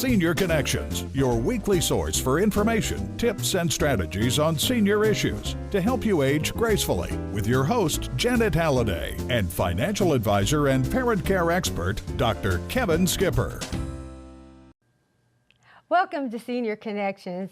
Senior Connections, your weekly source for information, tips, and strategies on senior issues to help you age gracefully with your host, Janet Halliday, and financial advisor and parent care expert, Dr. Kevin Skipper. Welcome to Senior Connections,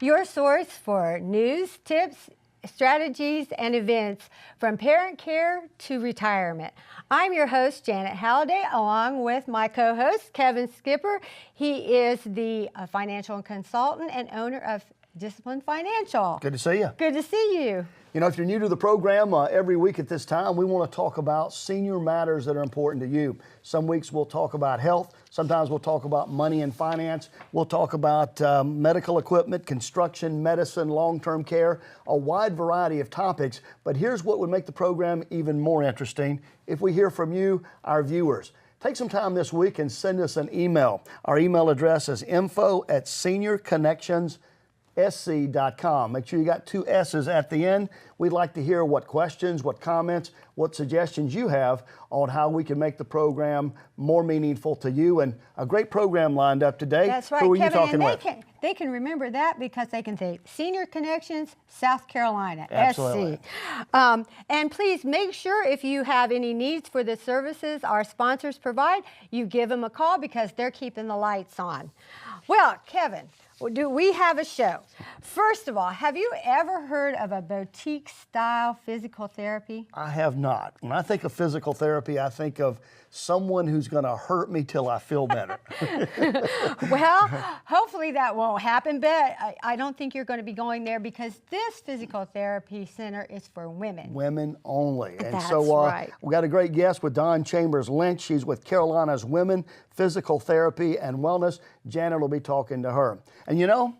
your source for news, tips, strategies, and events from parent care to retirement. I'm your host, Janet Halliday, along with my co-host, Kevin Skipper. He is the financial consultant and owner of Discipline Financial. Good to see you. Good to see you. You know, if you're new to the program, every week at this time, we want to talk about senior matters that are important to you. Some weeks we'll talk about health. Sometimes we'll talk about money and finance. We'll talk about medical equipment, construction, medicine, long-term care, a wide variety of topics. But here's what would make the program even more interesting if we hear from you, our viewers. Take some time this week and send us an email. Our email address is info@seniorconnectionssc.com. Make sure you got 2 S's at the end. We'd like to hear what questions, what comments, what suggestions you have on how we can make the program more meaningful to you. And a great program lined up today. That's right, Who are Kevin, you talking and with? they can remember that because they can say Senior Connections, South Carolina, Absolutely. SC. And please make sure if you have any needs for the services our sponsors provide, you give them a call because they're keeping the lights on. Well, Kevin, do we have a show? First of all, have you ever heard of a boutique-style physical therapy? I have not. When I think of physical therapy, I think of someone who's going to hurt me till I feel better. Well, hopefully that won't happen, but I don't think you're going to be going there because this physical therapy center is for women. Women only. And That's so right. we got a great guest with Dawn Chambers Lynch. She's with Carolina's Women Physical Therapy and Wellness. Janet will be talking to her. And you know,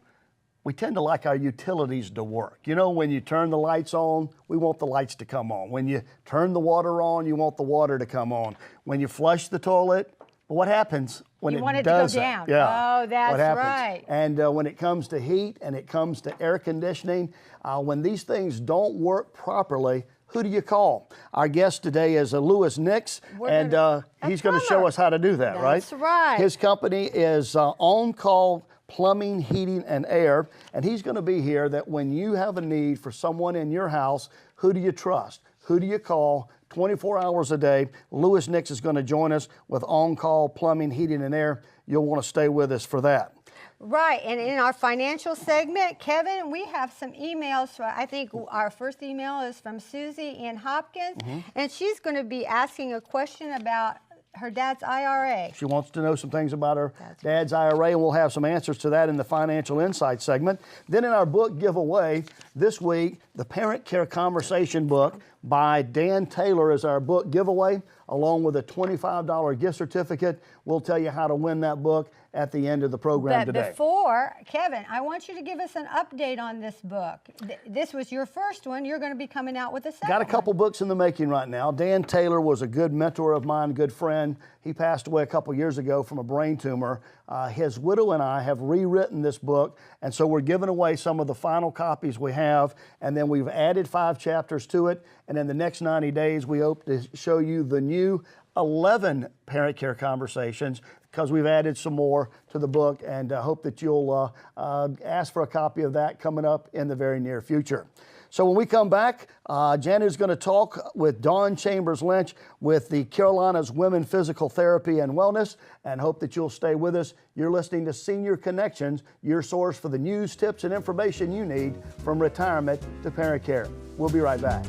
we tend to like our utilities to work. You know, when you turn the lights on, we want the lights to come on. When you turn the water on, you want the water to come on. When you flush the toilet, what happens when You want it doesn't? to go down. Yeah. Oh, that's what happens? right. And when it comes to heat and it comes to air conditioning, when these things don't work properly, who do you call? Our guest today is Louis Nix, and he's going to show us how to do that, right? That's right. His company is On Call Plumbing, Heating, and Air, and he's going to be here that when you have a need for someone in your house, who do you trust? Who do you call 24 hours a day? Louis Nix is going to join us with On Call Plumbing, Heating, and Air. You'll want to stay with us for that. Right, and in our financial segment, Kevin, we have some emails. I think our first email is from Susie in Hopkins, and she's going to be asking a question about her dad's IRA. She wants to know some things about her dad's IRA, and we'll have some answers to that in the Financial Insight segment. Then in our book giveaway this week, the Parent Care Conversation book by Dan Taylor is our book giveaway, along with a $25 gift certificate. We'll tell you how to win that book at the end of the program today. But before, Kevin, I want you to give us an update on this book. This was your first one. You're going to be coming out with a second Got a couple books in the making right now. Dan Taylor was a good mentor of mine, good friend. He passed away a couple years ago from a brain tumor. His widow and I have rewritten this book, and so we're giving away some of the final copies we have, and then we've added 5 chapters to it, and in the next 90 days, we hope to show you the new 11 Parent Care Conversations, because we've added some more to the book, and hope that you'll ask for a copy of that coming up in the very near future. So when we come back, Janet is going to talk with Dawn Chambers Lynch with the Carolina's Women Physical Therapy and Wellness, and hope that you'll stay with us. You're listening to Senior Connections, your source for the news, tips, and information you need from retirement to parent care. We'll be right back.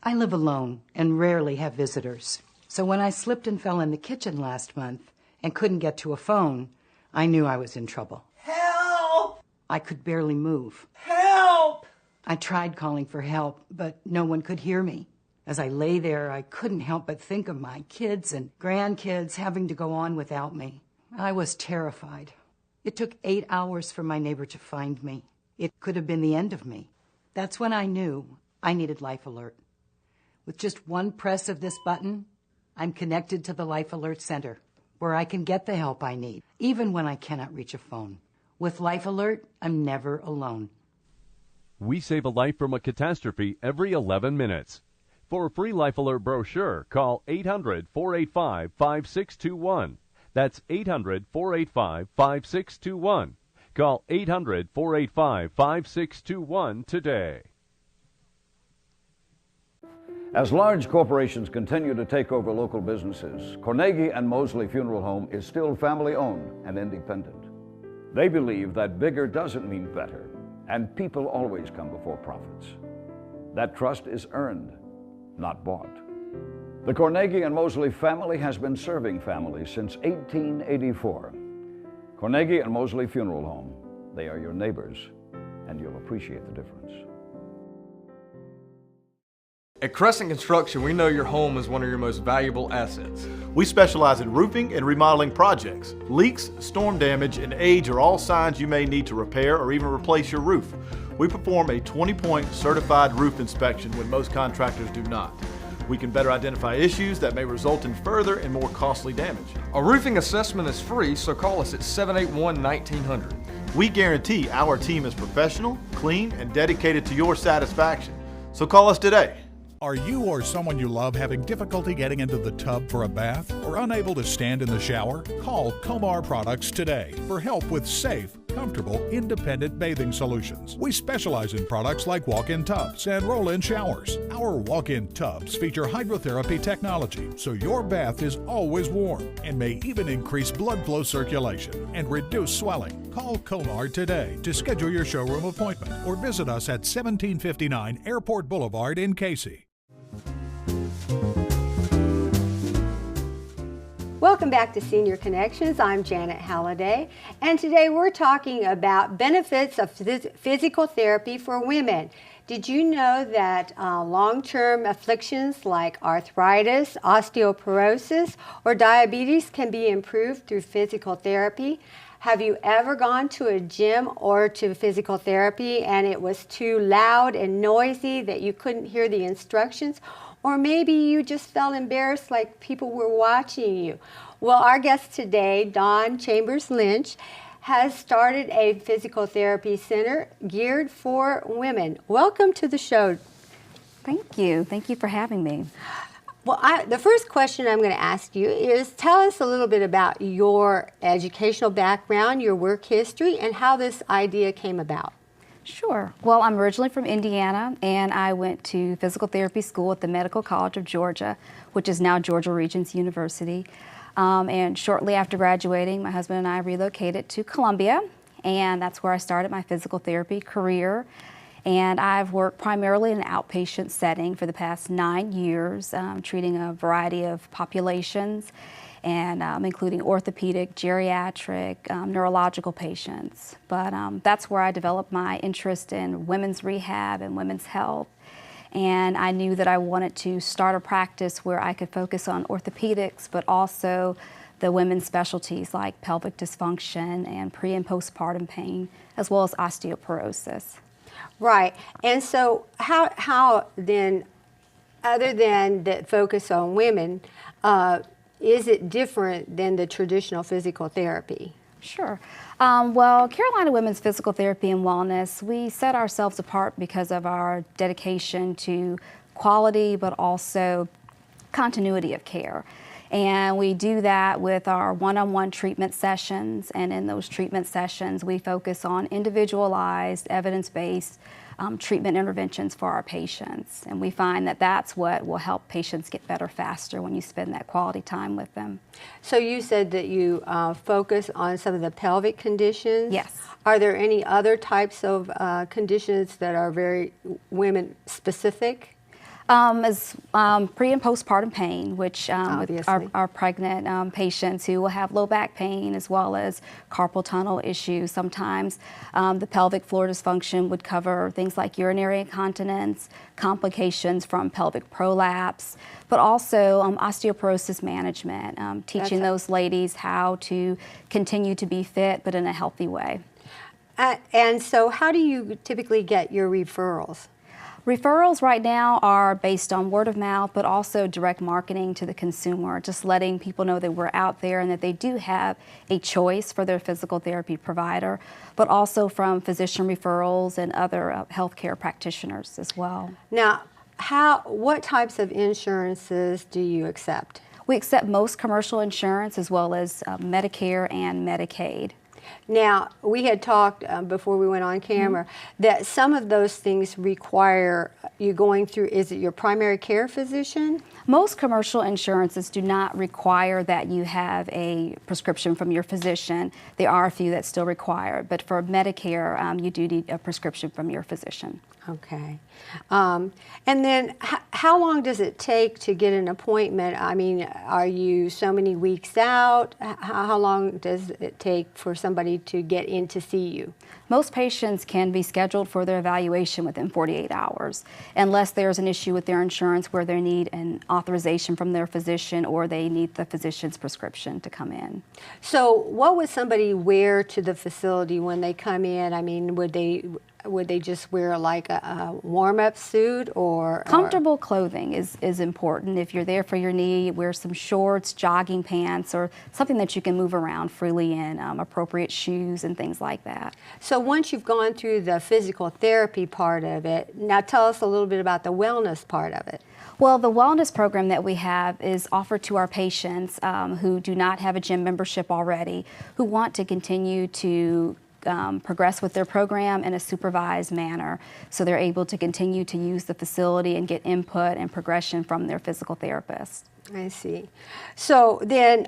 I live alone and rarely have visitors. So when I slipped and fell in the kitchen last month and couldn't get to a phone, I knew I was in trouble. Help! I could barely move. Help! I tried calling for help, but no one could hear me. As I lay there, I couldn't help but think of my kids and grandkids having to go on without me. I was terrified. It took 8 hours for my neighbor to find me. It could have been the end of me. That's when I knew I needed Life Alert. With just one press of this button, I'm connected to the Life Alert Center, where I can get the help I need, even when I cannot reach a phone. With Life Alert, I'm never alone. We save a life from a catastrophe every 11 minutes. For a free Life Alert brochure, call 800-485-5621. That's 800-485-5621. Call 800-485-5621 today. As large corporations continue to take over local businesses, Carnegie and Mosley Funeral Home is still family-owned and independent. They believe that bigger doesn't mean better, and people always come before profits. That trust is earned, not bought. The Carnegie and Mosley family has been serving families since 1884. Carnegie and Mosley Funeral Home, they are your neighbors, and you'll appreciate the difference. At Crescent Construction, we know your home is one of your most valuable assets. We specialize in roofing and remodeling projects. Leaks, storm damage, and age are all signs you may need to repair or even replace your roof. We perform a 20-point certified roof inspection when most contractors do not. We can better identify issues that may result in further and more costly damage. A roofing assessment is free, so call us at 781-1900. We guarantee our team is professional, clean, and dedicated to your satisfaction. So call us today. Are you or someone you love having difficulty getting into the tub for a bath or unable to stand in the shower? Call Comar Products today for help with safe, comfortable, independent bathing solutions. We specialize in products like walk-in tubs and roll-in showers. Our walk-in tubs feature hydrotherapy technology, so your bath is always warm and may even increase blood flow circulation and reduce swelling. Call Comar today to schedule your showroom appointment or visit us at 1759 Airport Boulevard in Casey. Welcome back to Senior Connections. I'm Janet Halliday, and today we're talking about benefits of physical therapy for women. Did you know that long-term afflictions like arthritis, osteoporosis, or diabetes can be improved through physical therapy? Have you ever gone to a gym or to physical therapy and it was too loud and noisy that you couldn't hear the instructions? Or maybe you just felt embarrassed like people were watching you. Well, our guest today, Dawn Chambers Lynch, has started a physical therapy center geared for women. Welcome to the show. Thank you. Thank you for having me. Well, the first question I'm going to ask you is tell us a little bit about your educational background, your work history, and how this idea came about. Sure. Well, I'm originally from Indiana, and I went to physical therapy school at the Medical College of Georgia, which is now Georgia Regents University. And shortly after graduating, my husband and I relocated to Columbia, and that's where I started my physical therapy career. And I've worked primarily in an outpatient setting for the past 9 years, treating a variety of populations, and including orthopedic, geriatric, neurological patients. But that's where I developed my interest in women's rehab and women's health. And I knew that I wanted to start a practice where I could focus on orthopedics, but also the women's specialties like pelvic dysfunction and pre- and postpartum pain, as well as osteoporosis. Right. And so how then, other than the focus on women, is it different than the traditional physical therapy? Sure. Well, Carolina Women's Physical Therapy and Wellness, we set ourselves apart because of our dedication to quality, but also continuity of care. And we do that with our one-on-one treatment sessions, and in those treatment sessions we focus on individualized, evidence-based treatment interventions for our patients. And we find that that's what will help patients get better faster when you spend that quality time with them. So you said that you focus on some of the pelvic conditions. Yes. Are there any other types of conditions that are very women-specific? As pre- and postpartum pain, which with our pregnant patients who will have low back pain as well as carpal tunnel issues. Sometimes the pelvic floor dysfunction would cover things like urinary incontinence, complications from pelvic prolapse, but also osteoporosis management, teaching those ladies how to continue to be fit but in a healthy way. And so how do you typically get your referrals? Referrals right now are based on word of mouth, but also direct marketing to the consumer, just letting people know that we're out there and that they do have a choice for their physical therapy provider, but also from physician referrals and other healthcare practitioners as well. Now, What types of insurances do you accept? We accept most commercial insurance as well as Medicare and Medicaid. Now, we had talked before we went on camera that some of those things require you going through, is it your primary care physician? Most commercial insurances do not require that you have a prescription from your physician. There are a few that still require it, but for Medicare, you do need a prescription from your physician. Okay. And then how long does it take to get an appointment? I mean, are you so many weeks out? How long does it take for somebody to get in to see you? Most patients can be scheduled for their evaluation within 48 hours, unless there's an issue with their insurance where they need an authorization from their physician or they need the physician's prescription to come in. So what would somebody wear to the facility when they come in? I mean, would they just wear like a warm-up suit or? Comfortable clothing is important. If you're there for your knee, wear some shorts, jogging pants, or something that you can move around freely in, appropriate shoes and things like that. So once you've gone through the physical therapy part of it, now tell us a little bit about the wellness part of it. Well, the wellness program that we have is offered to our patients who do not have a gym membership already, who want to continue to progress with their program in a supervised manner, so they're able to continue to use the facility and get input and progression from their physical therapist. I see. So then,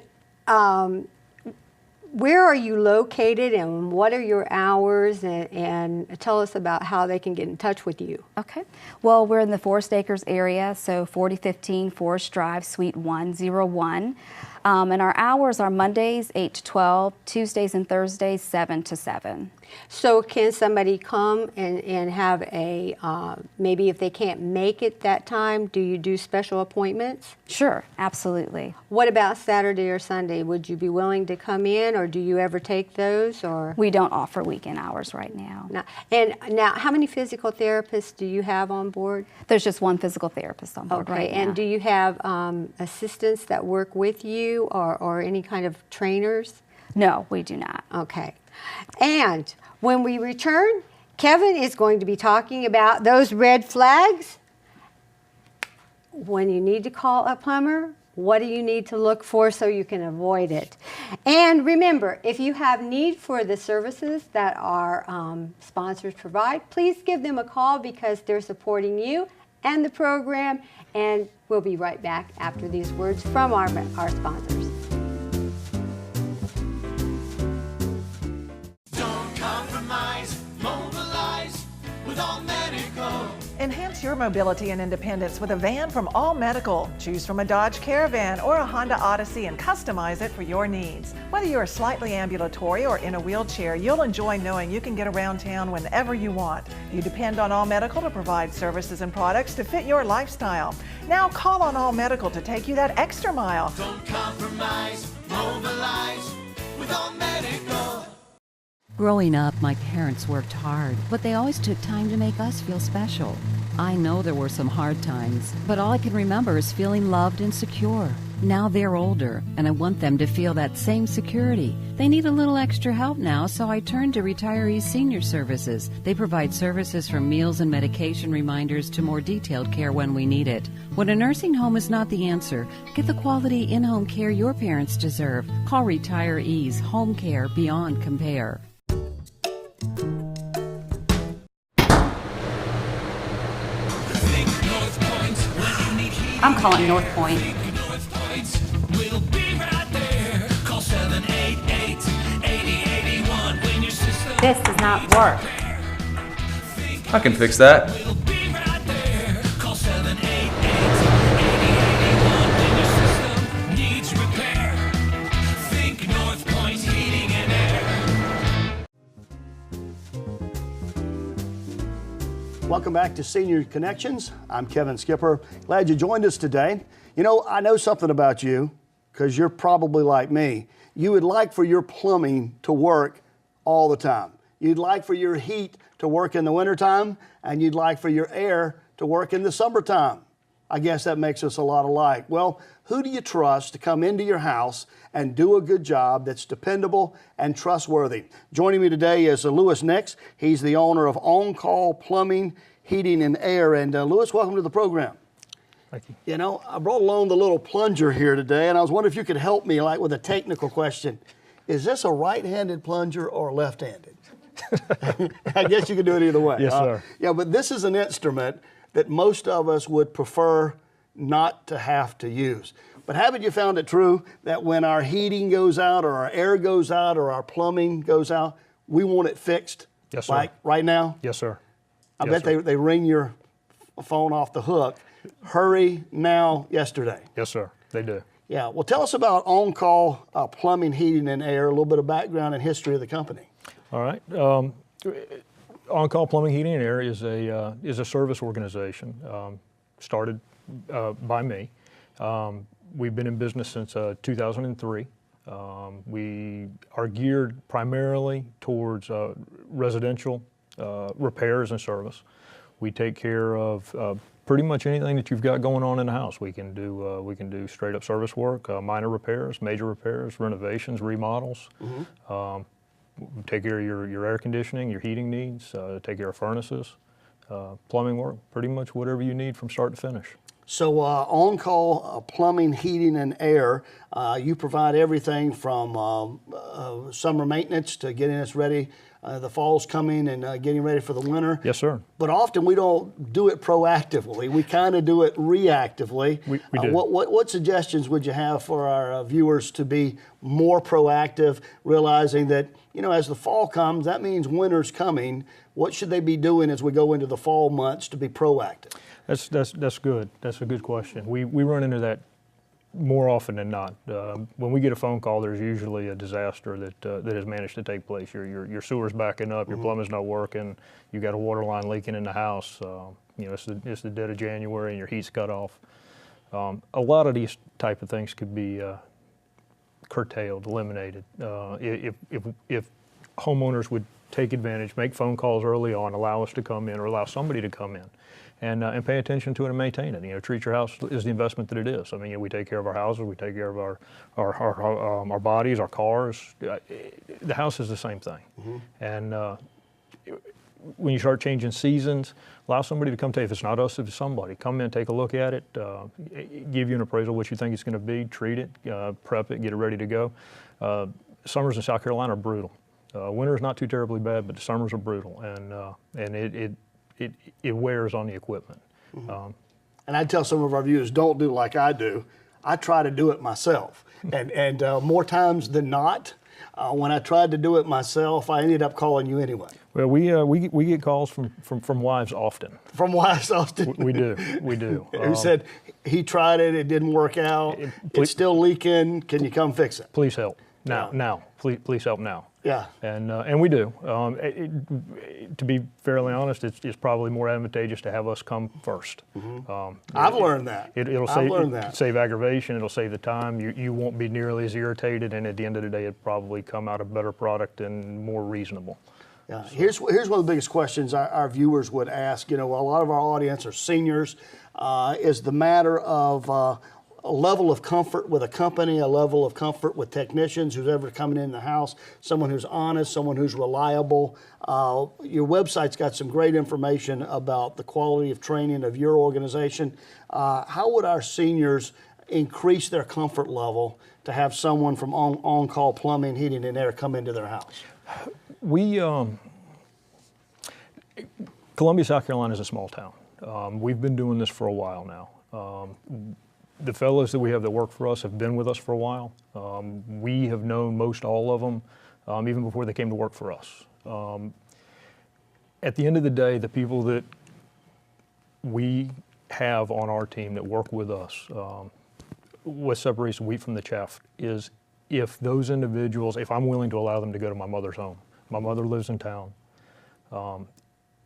where are you located and what are your hours, and tell us about how they can get in touch with you. Okay. Well, we're in the Forest Acres area, so 4015 Forest Drive, Suite 101. And our hours are Mondays 8 to 12, Tuesdays and Thursdays 7 to 7. So can somebody come and have a, maybe if they can't make it that time, do you do special appointments? Sure, absolutely. What about Saturday or Sunday? Would you be willing to come in, or do you ever take those? Or we don't offer weekend hours right now. No. And now, how many physical therapists do you have on board? There's just one physical therapist on board right now. And do you have assistants that work with you, or any kind of trainers? No, we do not. Okay. And when we return, Kevin is going to be talking about those red flags. When you need to call a plumber, what do you need to look for so you can avoid it? And remember, if you have need for the services that our sponsors provide, please give them a call because they're supporting you and the program. And we'll be right back after these words from our sponsors. Enhance your mobility and independence with a van from All Medical. Choose from a Dodge Caravan or a Honda Odyssey and customize it for your needs. Whether you're slightly ambulatory or in a wheelchair, you'll enjoy knowing you can get around town whenever you want. You depend on All Medical to provide services and products to fit your lifestyle. Now call on All Medical to take you that extra mile. Don't compromise, mobilize with All Medical. Growing up, my parents worked hard, but they always took time to make us feel special. I know there were some hard times, but all I can remember is feeling loved and secure. Now they're older, and I want them to feel that same security. They need a little extra help now, so I turned to Retirees Senior Services. They provide services from meals and medication reminders to more detailed care when we need it. When a nursing home is not the answer, get the quality in-home care your parents deserve. Call Retirees Home Care Beyond Compare. I'm calling North Point. We'll be right there. Call 788-8081 when your system. This does not work. I can fix that. We'll be right there. Call 788-8081 when your system needs repair. Think North Point Heating and Air. Welcome back to Senior Connections. I'm Kevin Skipper. Glad you joined us today. You know, I know something about you because you're probably like me. You would like for your plumbing to work all the time. You'd like for your heat to work in the wintertime, and you'd like for your air to work in the summertime. I guess that makes us a lot alike. Well, who do you trust to come into your house and do a good job that's dependable and trustworthy? Joining me today is Louis Nix. He's the owner of On Call Plumbing Heating and Air. And Louis, welcome to the program. Thank you. You know, I brought along the little plunger here today, and I was wondering if you could help me like with a technical question. Is this a right-handed plunger or left-handed? I guess you can do it either way. Yes, sir. Yeah, but this is an instrument that most of us would prefer not to have to use. But haven't you found it true that when our heating goes out or our air goes out or our plumbing goes out, we want it fixed? Yes, sir. Like right now? Yes, sir. I bet they ring your phone off the hook. Hurry now, yesterday. Yes, sir. They do. Yeah. Well, tell us about On-Call Plumbing, Heating, and Air, a little bit of background and history of the company. All right. On-Call Plumbing, Heating, and Air is a service organization started by me. We've been in business since 2003. We are geared primarily towards residential repairs and service. We take care of pretty much anything that you've got going on in the house. We can do straight up service work, minor repairs, major repairs, renovations, remodels. Mm-hmm. Take care of your air conditioning, your heating needs, take care of furnaces, plumbing work, pretty much whatever you need from start to finish. So On-Call Plumbing, Heating, and Air, you provide everything from summer maintenance to getting us ready. The fall's coming and getting ready for the winter. Yes, sir. But often we don't do it proactively. We kind of do it reactively. We do. What suggestions would you have for our viewers to be more proactive, realizing that, you know, as the fall comes, that means winter's coming. What should they be doing as we go into the fall months to be proactive? That's good. That's a good question. We run into that more often than not. When we get a phone call, there's usually a disaster that has managed to take place. Your sewer's backing up, your plumbing's not working, you got a water line leaking in the house. You know, it's the dead of January and your heat's cut off. A lot of these type of things could be curtailed, eliminated. If homeowners would take advantage, make phone calls early on, allow us to come in or allow somebody to come in and pay attention to it and maintain it. You know, treat your house as the investment that it is. I mean, you know, we take care of our houses, we take care of our bodies, our cars. The house is the same thing. Mm-hmm. And when you start changing seasons, allow somebody to come tell you, if it's not us, if it's somebody, come in, take a look at it, give you an appraisal of what you think it's going to be, treat it, prep it, get it ready to go. Summers in South Carolina are brutal. Winter is not too terribly bad, but the summers are brutal, and it wears on the equipment. Mm-hmm. And I'd tell some of our viewers, don't do like I do. I try to do it myself, and more times than not, when I tried to do it myself, I ended up calling you anyway. Well, we get calls from wives often. From wives often? We do. Who said he tried it, it didn't work out, it's still leaking, can you come fix it? Please help. Now. Please help now. Yeah. And we do. To be fairly honest, it's probably more advantageous to have us come first. Mm-hmm. I've learned that. It'll save aggravation. It'll save the time. You won't be nearly as irritated, and at the end of the day, it'll probably come out a better product and more reasonable. Yeah. Here's one of the biggest questions our viewers would ask. You know, a lot of our audience are seniors. Is the matter of a level of comfort with a company, a level of comfort with technicians, who's ever coming in the house, someone who's honest, someone who's reliable. Your website's got some great information about the quality of training of your organization. How would our seniors increase their comfort level to have someone from On-Call Plumbing, Heating, and Air come into their house? Columbia, South Carolina is a small town. We've been doing this for a while now. The fellows that we have that work for us have been with us for a while. We have known most all of them, even before they came to work for us. At the end of the day, the people that we have on our team that work with us, what separates the wheat from the chaff is if those individuals, if I'm willing to allow them to go to my mother's home, my mother lives in town,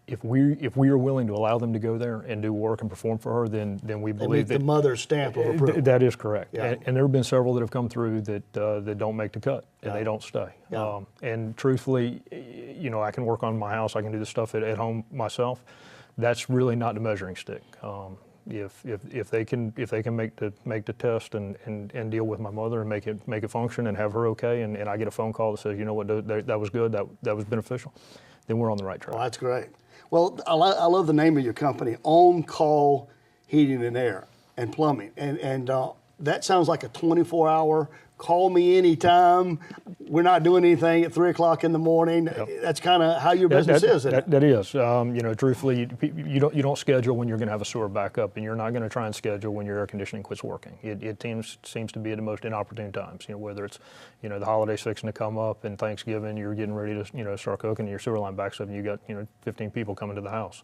if we are willing to allow them to go there and do work and perform for her, then we believe that the mother's stamp of approval. That is correct. Yeah. And there have been several that have come through that don't make the cut and they don't stay. Yeah. And truthfully, you know, I can work on my house. I can do the stuff at home myself. That's really not the measuring stick. If they can make the test and deal with my mother and make it function and have her okay, and I get a phone call that says, you know what, that was good, that was beneficial, then we're on the right track. Well, that's great. Well, I love the name of your company, On Call Heating and Air and Plumbing. And that sounds like a 24-hour, call me anytime. We're not doing anything at 3 o'clock in the morning. Yep. That's kind of how your business is, isn't it? That is. Truthfully, you don't schedule when you're going to have a sewer backup, and you're not going to try and schedule when your air conditioning quits working. It seems to be at the most inopportune times. Whether it's the holidays fixing to come up and Thanksgiving, you're getting ready to start cooking, and your sewer line backs up, and you got 15 people coming to the house.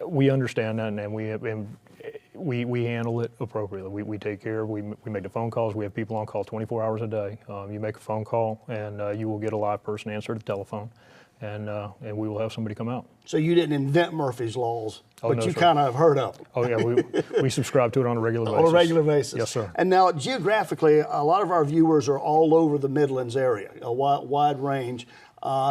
We understand that, and we handle it appropriately. We take care. We make the phone calls. We have people on call 24 hours a day. You make a phone call, and you will get a live person answer the telephone, and we will have somebody come out. So you didn't invent Murphy's Laws, but no, you sir. kind of have heard of them. Oh yeah, we subscribe to it on a regular basis. On a regular basis. Yes, sir. And now, geographically, a lot of our viewers are all over the Midlands area, a wide range.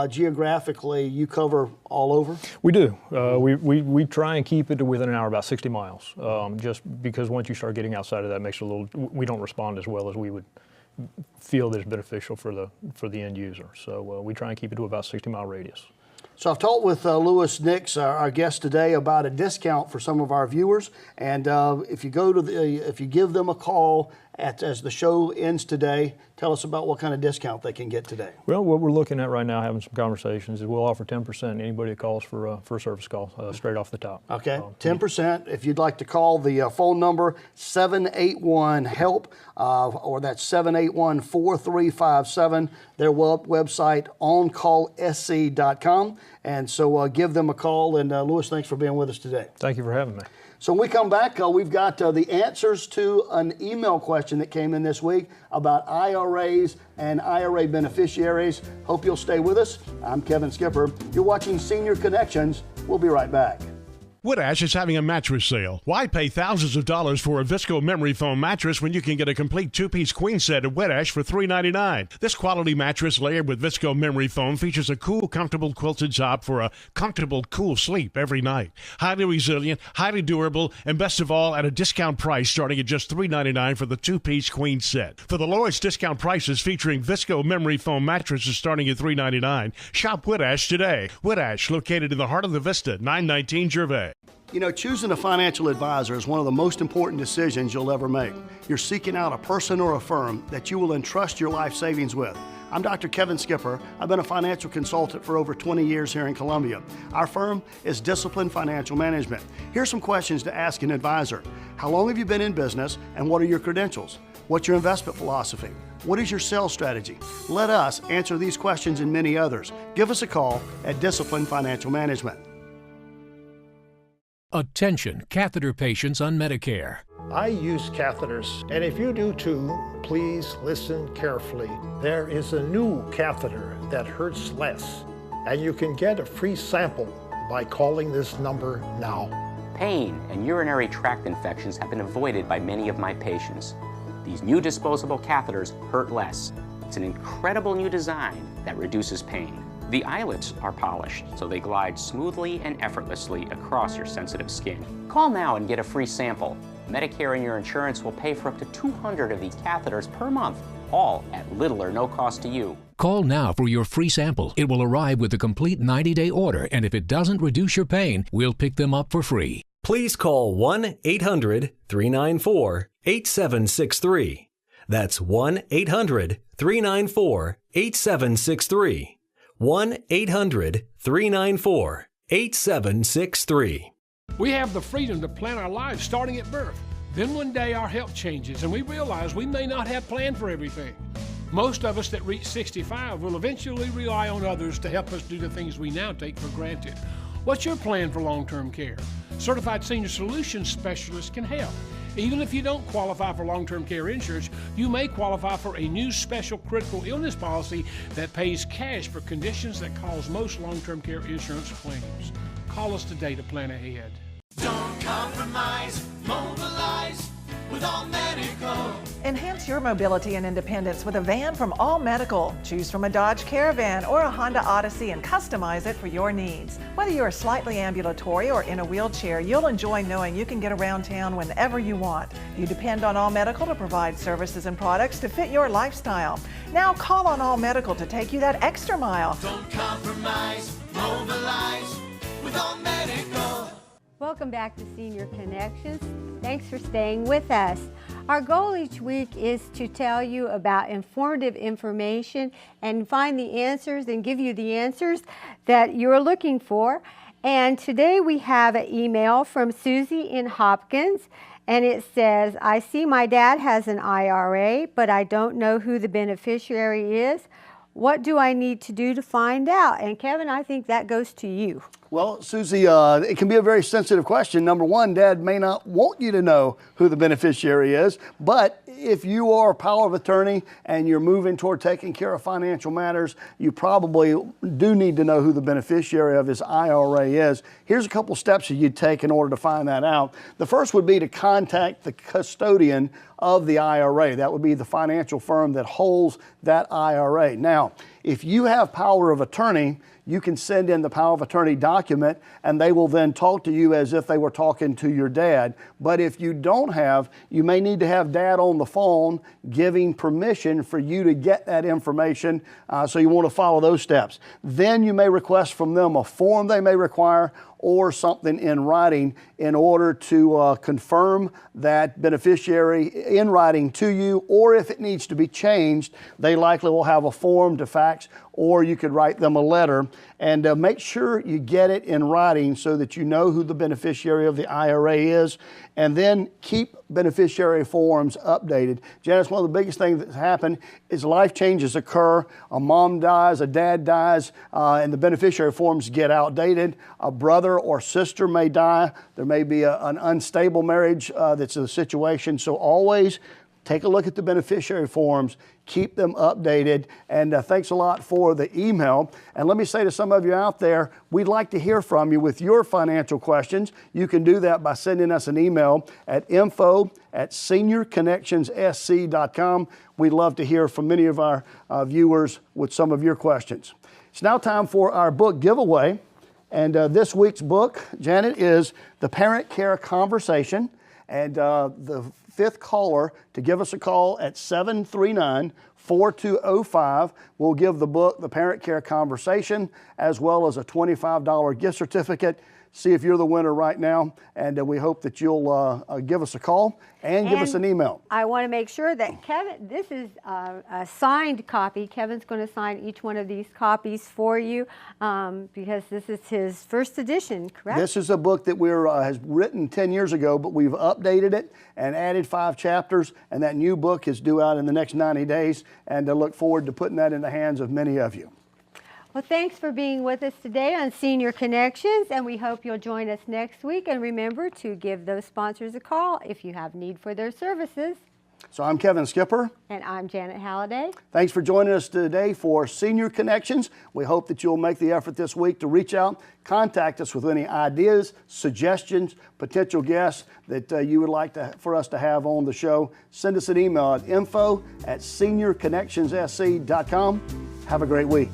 Geographically, you cover all over? We do. We try and keep it to within an hour, about 60 miles, just because once you start getting outside of that, it makes it we don't respond as well as we would feel is beneficial for the end user. So we try and keep it to about 60-mile radius. So I've talked with Lewis Nix, our guest today, about a discount for some of our viewers. And if you give them a call as the show ends today, tell us about what kind of discount they can get today. Well, what we're looking at right now, having some conversations, is we'll offer 10% to anybody that calls for a service call straight off the top. Okay, 10%. If you'd like to call the phone number 781-HELP, or that's 781-4357. Their website, oncallsc.com. And so give them a call. And Lewis, thanks for being with us today. Thank you for having me. So when we come back, we've got the answers to an email question that came in this week about IRAs and IRA beneficiaries. Hope you'll stay with us. I'm Kevin Skipper. You're watching Senior Connections. We'll be right back. Woodash is having a mattress sale. Why pay thousands of dollars for a Visco memory foam mattress when you can get a complete two-piece queen set at Woodash for $3.99? This quality mattress layered with Visco memory foam features a cool, comfortable quilted top for a comfortable, cool sleep every night. Highly resilient, highly durable, and best of all, at a discount price starting at just $3.99 for the two-piece queen set. For the lowest discount prices featuring Visco memory foam mattresses starting at $3.99, shop Woodash today. Woodash, located in the heart of the Vista, 919 Gervais. You know, choosing a financial advisor is one of the most important decisions you'll ever make. You're seeking out a person or a firm that you will entrust your life savings with. I'm Dr. Kevin Skipper. I've been a financial consultant for over 20 years here in Columbia. Our firm is Discipline Financial Management. Here's some questions to ask an advisor. How long have you been in business, and what are your credentials? What's your investment philosophy? What is your sales strategy? Let us answer these questions and many others. Give us a call at Discipline Financial Management. Attention, catheter patients on Medicare. I use catheters, and if you do too, please listen carefully. There is a new catheter that hurts less, and you can get a free sample by calling this number now. Pain and urinary tract infections have been avoided by many of my patients. These new disposable catheters hurt less. It's an incredible new design that reduces pain. The eyelets are polished, so they glide smoothly and effortlessly across your sensitive skin. Call now and get a free sample. Medicare and your insurance will pay for up to 200 of these catheters per month, all at little or no cost to you. Call now for your free sample. It will arrive with a complete 90-day order, and if it doesn't reduce your pain, we'll pick them up for free. Please call 1-800-394-8763. That's 1-800-394-8763. 1-800-394-8763. We have the freedom to plan our lives starting at birth. Then one day our health changes and we realize we may not have planned for everything. Most of us that reach 65 will eventually rely on others to help us do the things we now take for granted. What's your plan for long-term care? Certified Senior Solutions Specialists can help. Even if you don't qualify for long-term care insurance, you may qualify for a new special critical illness policy that pays cash for conditions that cause most long-term care insurance claims. Call us today to plan ahead. Don't compromise, mobilize with All Medical. Enhance your mobility and independence with a van from All Medical. Choose from a Dodge Caravan or a Honda Odyssey and customize it for your needs. Whether you're slightly ambulatory or in a wheelchair, you'll enjoy knowing you can get around town whenever you want. You depend on All Medical to provide services and products to fit your lifestyle. Now call on All Medical to take you that extra mile. Don't compromise, mobilize with All Medical. Welcome back to Senior Connections. Thanks for staying with us. Our goal each week is to tell you about informative information and find the answers and give you the answers that you're looking for. And today we have an email from Susie in Hopkins, and it says, I see my dad has an IRA, but I don't know who the beneficiary is. What do I need to do to find out? And Kevin, I think that goes to you. Well, Susie, it can be a very sensitive question. Number one, Dad may not want you to know who the beneficiary is, but if you are a power of attorney and you're moving toward taking care of financial matters, you probably do need to know who the beneficiary of his IRA is. Here's a couple steps that you'd take in order to find that out. The first would be to contact the custodian of the IRA. That would be the financial firm that holds that IRA. Now, if you have power of attorney, you can send in the power of attorney document and they will then talk to you as if they were talking to your dad. But if you don't have, you may need to have Dad on the phone giving permission for you to get that information. So you want to follow those steps. Then you may request from them a form they may require or something in writing in order to confirm that beneficiary in writing to you, or if it needs to be changed, they likely will have a form to fax, or you could write them a letter. And make sure you get it in writing so that you know who the beneficiary of the IRA is, and then keep beneficiary forms updated. Janice, one of the biggest things that's happened is life changes occur. A mom dies, a dad dies, and the beneficiary forms get outdated. A brother or sister may die. There may be an unstable marriage that's a situation. So always take a look at the beneficiary forms, keep them updated, and thanks a lot for the email. And let me say to some of you out there, we'd like to hear from you with your financial questions. You can do that by sending us an email at info@seniorconnectionssc.com. We'd love to hear from many of our viewers with some of your questions. It's now time for our book giveaway. And this week's book, Janet, is The Parent Care Conversation. And the fifth caller to give us a call at 739-4205 will give the book, The Parent Care Conversation, as well as a $25 gift certificate. See if you're the winner right now, and we hope that you'll give us a call and give us an email. I want to make sure that Kevin, this is a signed copy. Kevin's going to sign each one of these copies for you because this is his first edition, correct? This is a book that has written 10 years ago, but we've updated it and added 5 chapters, and that new book is due out in the next 90 days, and I look forward to putting that in the hands of many of you. Well, thanks for being with us today on Senior Connections, and we hope you'll join us next week. And remember to give those sponsors a call if you have need for their services. So I'm Kevin Skipper. And I'm Janet Halliday. Thanks for joining us today for Senior Connections. We hope that you'll make the effort this week to reach out, contact us with any ideas, suggestions, potential guests that you would like for us to have on the show. Send us an email at info@seniorconnectionssc.com. Have a great week.